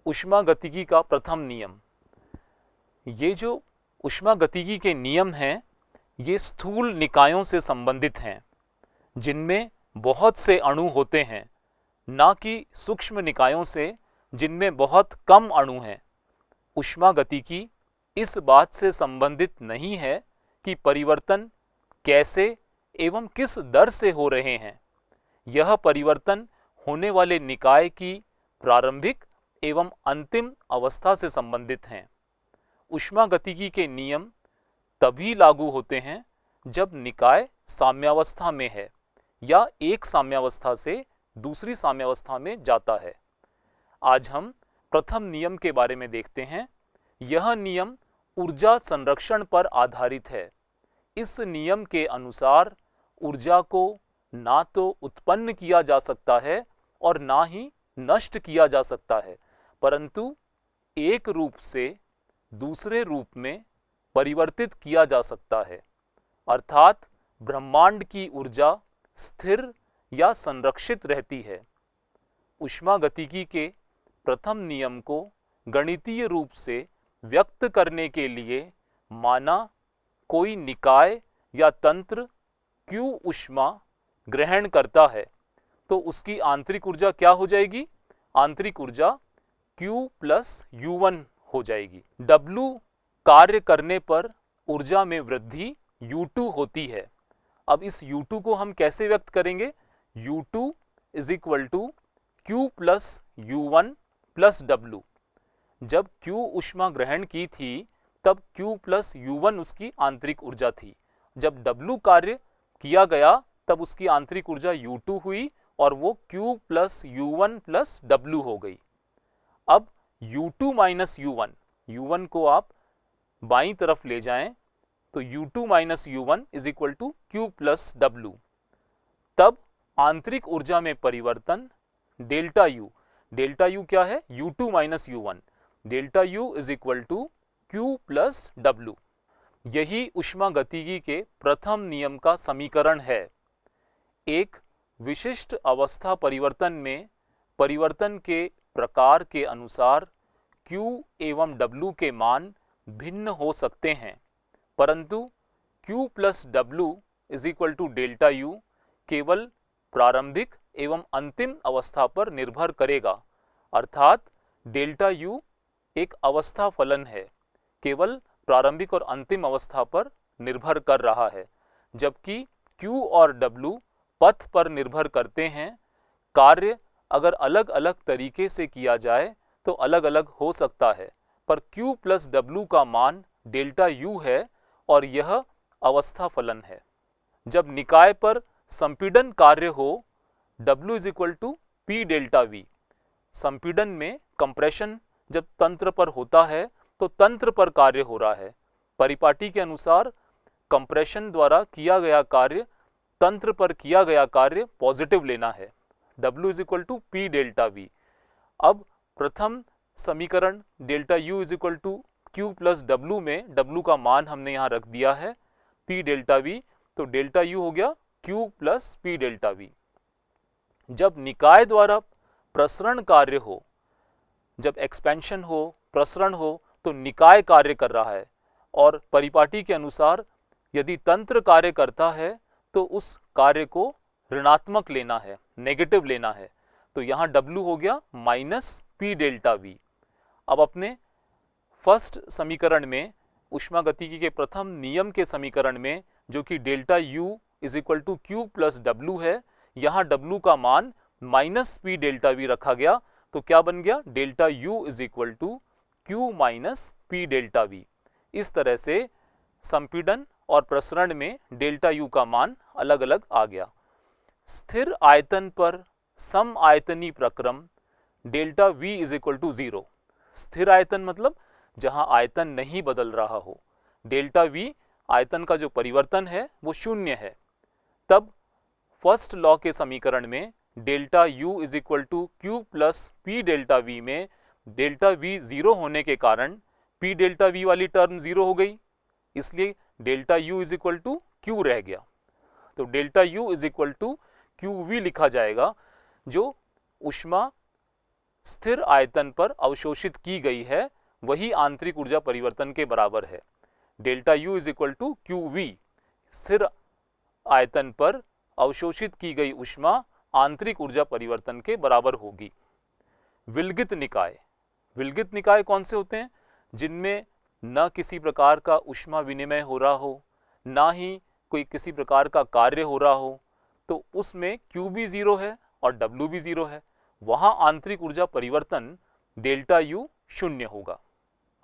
ऊष्मागतिकी का प्रथम नियम। ये जो ऊष्मागतिकी के नियम हैं ये स्थूल निकायों से संबंधित हैं जिनमें बहुत से अणु होते हैं, ना कि सूक्ष्म निकायों से जिनमें बहुत कम अणु हैं। ऊष्मागतिकी इस बात से संबंधित नहीं है कि परिवर्तन कैसे एवं किस दर से हो रहे हैं। यह परिवर्तन होने वाले निकाय की प्रारंभिक एवं अंतिम अवस्था से संबंधित हैं। ऊष्मागतिकी के नियम तभी लागू होते हैं जब निकाय साम्यावस्था में है या एक साम्यावस्था से दूसरी साम्यावस्था में जाता है। आज हम प्रथम नियम के बारे में देखते हैं। यह नियम ऊर्जा संरक्षण पर आधारित है। इस नियम के अनुसार ऊर्जा को ना तो उत्पन्न किया जा सकता है और ना ही नष्ट किया जा सकता है, परंतु एक रूप से दूसरे रूप में परिवर्तित किया जा सकता है। अर्थात ब्रह्मांड की ऊर्जा स्थिर या संरक्षित रहती है। ऊष्मागतिकी के प्रथम नियम को गणितीय रूप से व्यक्त करने के लिए माना कोई निकाय या तंत्र Q ऊष्मा ग्रहण करता है तो उसकी आंतरिक ऊर्जा क्या हो जाएगी? आंतरिक ऊर्जा Q प्लस U1 हो जाएगी। W कार्य करने पर ऊर्जा में वृद्धि U2 होती है। अब इस U2 को हम कैसे व्यक्त करेंगे? U2 is equal to Q plus U1 plus W। जब Q ऊष्मा ग्रहण की थी तब Q प्लस U1 उसकी आंतरिक ऊर्जा थी। जब W कार्य किया गया तब उसकी आंतरिक ऊर्जा U2 हुई और वो Q plus U1 plus W हो गई। अब U2 माइनस U1, U1 को आप बाईं तरफ ले जाएं तो U2 minus U1 is equal to Q plus W। तब आंतरिक ऊर्जा में परिवर्तन डेल्टा U, डेल्टा U क्या है? U2 minus U1, delta U is equal to Q plus W। यही ऊष्मागतिकी के प्रथम नियम का समीकरण है। एक विशिष्ट अवस्था परिवर्तन में परिवर्तन के प्रकार के अनुसार Q एवं W के मान भिन्न हो सकते हैं, परंतु Q plus W is equal to delta U केवल प्रारंभिक एवं अंतिम अवस्था पर निर्भर करेगा। अर्थात डेल्टा U एक अवस्था फलन है, केवल प्रारंभिक और अंतिम अवस्था पर निर्भर कर रहा है, जबकि Q और W पथ पर निर्भर करते हैं। कार्य अगर अलग अलग तरीके से किया जाए तो अलग अलग हो सकता है, पर Q प्लस W का मान डेल्टा U है और यह अवस्था फलन है। जब निकाय पर संपीड़न कार्य हो W is equal to P delta V। संपीड़न में कंप्रेशन जब तंत्र पर होता है तो तंत्र पर कार्य हो रहा है। परिपाटी के अनुसार कंप्रेशन द्वारा किया गया कार्य तंत्र पर किया गया कार्य पॉजिटिव लेना है। W is equal to P delta V। अब प्रथम समीकरण delta U is equal to Q plus W में W का मान हमने यहाँ रख दिया है P डेल्टा V, तो डेल्टा U हो गया Q plus P delta V। जब निकाय द्वारा प्रसरण कार्य हो, जब एक्सपेंशन हो, प्रसरण हो, तो निकाय कार्य कर रहा है और परिपाटी के अनुसार यदि तंत्र कार्य करता है तो उस कार्य को ऋणात्मक लेना है, नेगेटिव लेना है। तो यहाँ W हो गया माइनस P डेल्टा V। अब अपने फर्स्ट समीकरण में ऊष्मागतिकी के प्रथम नियम के समीकरण में जो कि delta U is equal to Q plus W है, यहाँ W का मान माइनस P डेल्टा V रखा गया, तो क्या बन गया? Delta U is equal to Q minus P delta V। इस तरह से संपीड़न और प्रसरण में डेल्टा U का मान अलग अलग आ गया। स्थिर आयतन पर सम आयतनी प्रक्रम delta V is equal to 0। स्थिर आयतन मतलब जहां आयतन नहीं बदल रहा हो। डेल्टा V आयतन का जो परिवर्तन है वो शून्य है। तब फर्स्ट लॉ के समीकरण में delta U is equal to Q plus P delta V में डेल्टा V 0 होने के कारण P डेल्टा V वाली टर्म 0 हो गई, इसलिए delta U is equal to Q रह गया। तो delta U is equal to QV लिखा जाएगा, जो ऊष्मा स्थिर आयतन पर अवशोषित की गई है वही आंतरिक ऊर्जा परिवर्तन के बराबर है। Delta U is equal to QV, स्थिर आयतन पर अवशोषित की गई ऊष्मा आंतरिक ऊर्जा परिवर्तन के बराबर होगी। विलगित निकाय, विलगित निकाय कौन से होते हैं? जिनमें न किसी प्रकार का ऊष्मा विनिमय हो रहा हो, ना ही कोई किसी प्रकार का कार्य हो रहा हो, तो उसमें Q भी 0 है और W भी 0 है, वहां आंतरिक ऊर्जा परिवर्तन डेल्टा U 0 होगा।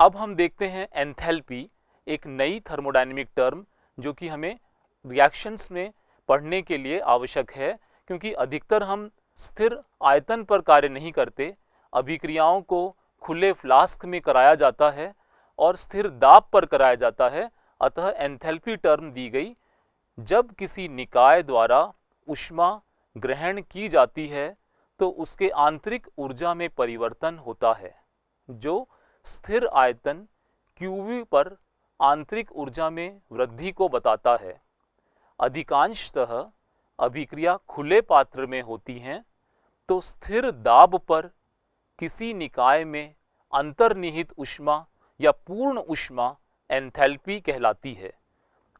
अब हम देखते हैं एंथैल्पी, एक नई थर्मोडायनेमिक टर्म जो कि हमें रिएक्शंस में पढ़ने के लिए आवश्यक है, क्योंकि अधिकतर हम स्थिर आयतन पर कार्य नहीं करते, अभिक्रियाओं को खुले फ्लास्क में कराया जाता है और स्थिर दाब पर कराया जाता है। अतः एंथैल्पी टर्म दी गई जब किसी निकाय द्वारा ऊष्मा ग्रहण की जाती है तो उसके आंतरिक ऊर्जा में परिवर्तन होता है, जो स्थिर आयतन QV पर आंतरिक ऊर्जा में वृद्धि को बताता है। अधिकांशतः अभिक्रिया खुले पात्र में होती हैं, तो स्थिर दाब पर किसी निकाय में अंतर्निहित ऊष्मा या पूर्ण ऊष्मा एंथैल्पी कहलाती है।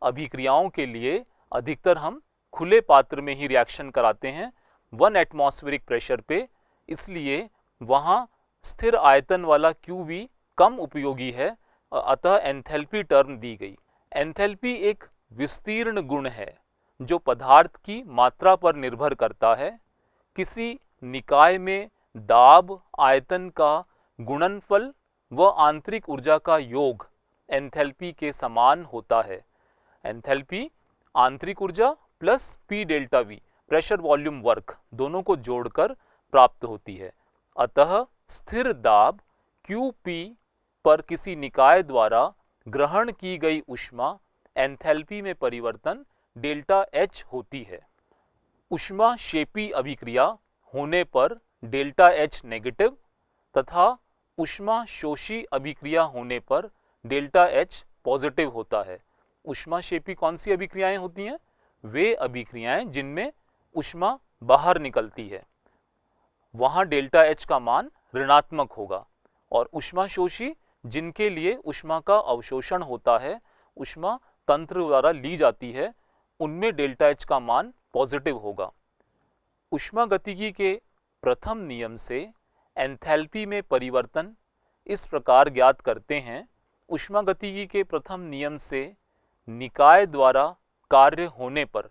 अभिक्रियाओं के लिए अधिकतर हम खुले पात्र में ही रिएक्शन कराते हैं 1 एटमॉस्फेरिक प्रेशर पे, इसलिए वहां स्थिर आयतन वाला QV कम उपयोगी है, अतः एंथैल्पी टर्म दी गई। एंथैल्पी एक विस्तीर्ण गुण है जो पदार्थ की मात्रा पर निर्भर करता है। किसी निकाय में दाब आयतन का गुणनफल व आंतरिक ऊर्जा का योग एंथैल्पी के समान होता है। एंथैल्पी आंतरिक ऊर्जा plus P delta V, pressure volume work, दोनों को जोड़कर प्राप्त होती है। अतः स्थिर दाब QP पर किसी निकाय द्वारा ग्रहण की गई ऊष्मा एंथैल्पी में परिवर्तन डेल्टा H होती है। ऊष्माक्षेपी अभिक्रिया होने पर डेल्टा H नेगेटिव तथा ऊष्माशोषी अभिक्रिया होने पर डेल्टा H पॉजिटिव होता है। ऊष्माक्षेपी कौन सी अभिक्रियाएं होती हैं? वे अभिक्रियाएं जिनमें ऊष्मा बाहर निकलती है, वहां डेल्टा H का मान ऋणात्मक होगा। और ऊष्माशोषी जिनके लिए ऊष्मा का अवशोषण होता है, ऊष्मा तंत्र द्वारा ली जाती है, उनमें डेल्टा H का मान पॉजिटिव होगा। ऊष्मागतिकी के प्रथम नियम से एंथैल्पी में परिवर्तन इस प्रकार ज्ञात करते हैं। ऊष्मागतिकी के प्रथम नियम से निकाय द्वारा कार्य होने पर,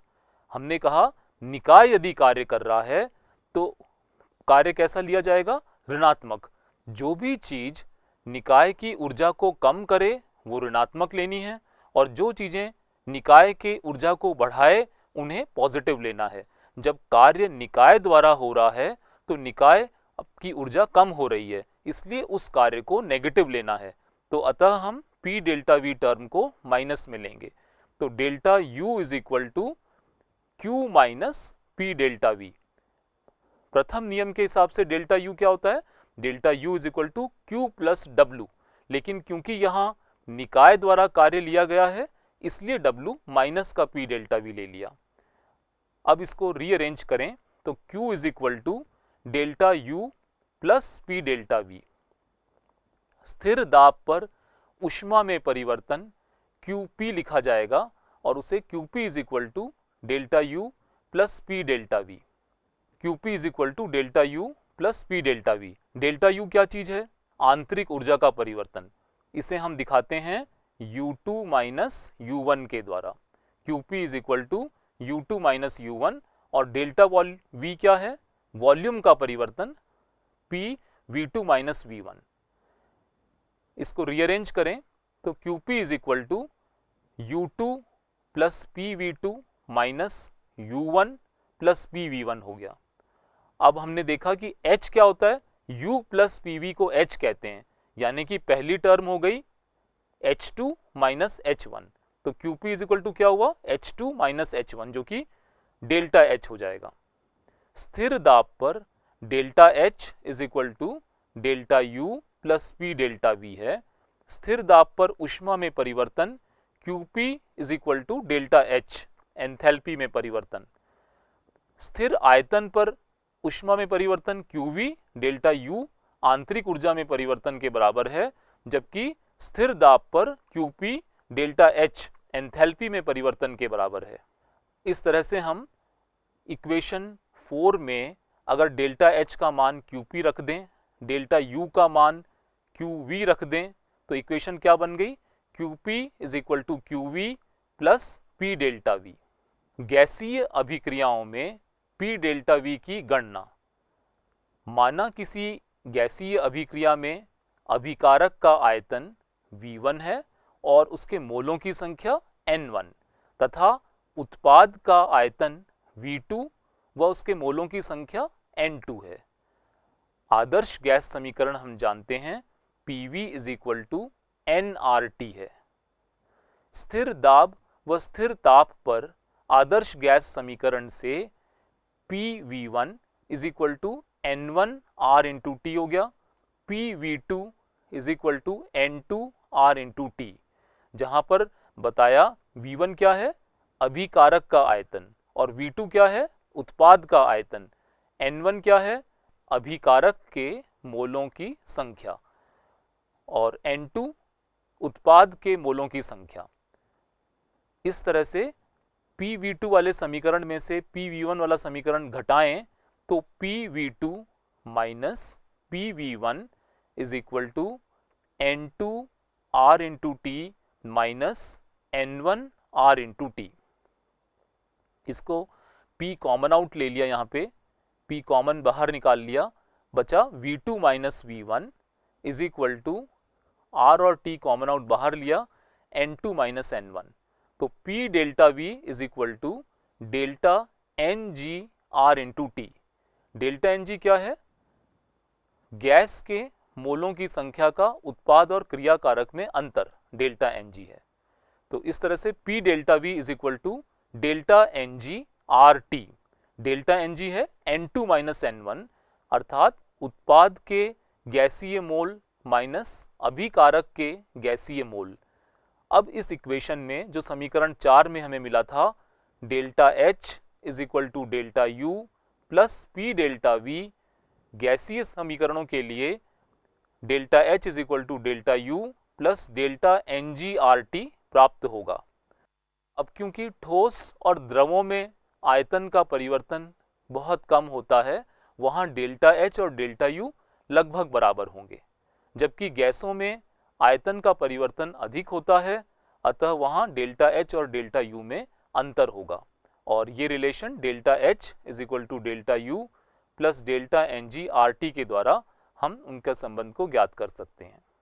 हमने कहा निकाय यदि कार्य कर रहा है तो कार्य कैसा लिया जाएगा? ऋणात्मक। जो भी चीज निकाय की ऊर्जा को कम करे वो ऋणात्मक लेनी है, और जो चीजें निकाय के ऊर्जा को बढ़ाए उन्हें पॉजिटिव लेना है। जब कार्य निकाय द्वारा हो रहा है तो निकाय की ऊर्जा कम हो रही है, इसलिए उस कार्य को नेगेटिव लेना है। तो अतः हम P डेल्टा V टर्म को माइनस में लेंगे। तो delta U is equal to Q minus P delta V। प्रथम नियम के हिसाब से डेल्टा U क्या होता है? Delta U is equal to Q plus W, लेकिन क्योंकि यहां निकाय द्वारा कार्य लिया गया है इसलिए W माइनस का P डेल्टा V ले लिया। अब इसको रीअरेंज करें तो Q is equal to delta U plus P delta V। स्थिर दाब पर ऊष्मा में परिवर्तन QP लिखा जाएगा और उसे QP is equal to delta U plus P delta V। QP is equal to delta U plus P delta V। Delta U क्या चीज है? आंतरिक ऊर्जा का परिवर्तन। इसे हम दिखाते हैं U2 माइनस U1 के द्वारा। QP is equal to U2 minus U1, और डेल्टा V क्या है? वॉल्यूम का परिवर्तन P V2 माइनस V1। इसको रीअरेंज करें तो QP is equal to U2 plus PV2 minus U1 plus PV1 हो गया। अब हमने देखा कि H क्या होता है? U प्लस PV को H कहते हैं, यानी कि पहली टर्म हो गई H2 माइनस H1। तो QP इज इक्वल टू क्या हुआ? H2 माइनस H1, जो कि डेल्टा H हो जाएगा। स्थिर दाब पर delta H is equal to delta U plus P delta V है। स्थिर दाब पर ऊष्मा में परिवर्तन QP is equal to delta H, enthalpy में परिवर्तन। स्थिर आयतन पर ऊष्मा में परिवर्तन QV डेल्टा U आंतरिक ऊर्जा में परिवर्तन के बराबर है, जबकि स्थिर दाब पर QP डेल्टा H एंथैल्पी में परिवर्तन के बराबर है। इस तरह से हम इक्वेशन 4 में अगर डेल्टा H का मान QP रख दें, डेल्टा U का मान QV रख दें, तो इक्वेशन क्या बन गई? QP is equal to QV plus P delta V। गैसीय अभिक्रियाओं में P डेल्टा V की गणना। माना किसी गैसीय अभिक्रिया में अभिकारक का आयतन V1 है और उसके मोलों की संख्या N1 तथा उत्पाद का आयतन V2 व उसके मोलों की संख्या N2 है। आदर्श गैस समीकरण हम जानते हैं PV is equal to nRT है। स्थिर दाब व स्थिर ताप पर आदर्श गैस समीकरण से PV1 is equal to N1 R into T हो गया, PV2 is equal to N2 R into T, जहां पर बताया V1 क्या है? अभिकारक का आयतन, और V2 क्या है? उत्पाद का आयतन। N1 क्या है? अभिकारक के मोलों की संख्या, और N2 उत्पाद के मोलों की संख्या। इस तरह से PV2 वाले समीकरण में से PV1 वाला समीकरण घटाएं तो PV2 minus PV1 is equal to N2 R into T minus N1 R into T. इसको P कॉमन आउट ले लिया, यहाँ पे P कॉमन बाहर निकाल लिया, बचा V2 minus V1 is equal to R और T कॉमन आउट बाहर लिया, N2 माइनस N1। तो P delta V is equal to delta NG R into T. Delta NG क्या है? गैस के मोलों की संख्या का उत्पाद और क्रियाकारक में अंतर, डेल्टा NG है। तो इस तरह से P delta V is equal to delta NG RT। Delta NG है N2 माइनस N1, अर्थात उत्पाद के गैसीय मोल माइनस अभिकारक के गैसीय मोल। अब इस इक्वेशन में जो समीकरण 4 में हमें मिला था, delta H is equal to delta U plus P delta V, गैसीय समीकरणों के लिए delta H is equal to delta U plus delta NG/RT प्राप्त होगा। अब क्योंकि ठोस और द्रवों में आयतन का परिवर्तन बहुत कम होता है, वहां डेल्टा H और डेल्टा U लगभग बराबर होंगे, जबकि गैसों में आयतन का परिवर्तन अधिक होता है, अतः वहां डेल्टा H और डेल्टा U में अंतर होगा। और ये relation delta H is equal to delta U plus delta NG/RT के द्वारा हम उनका संबंध को ज्ञात कर सकते हैं।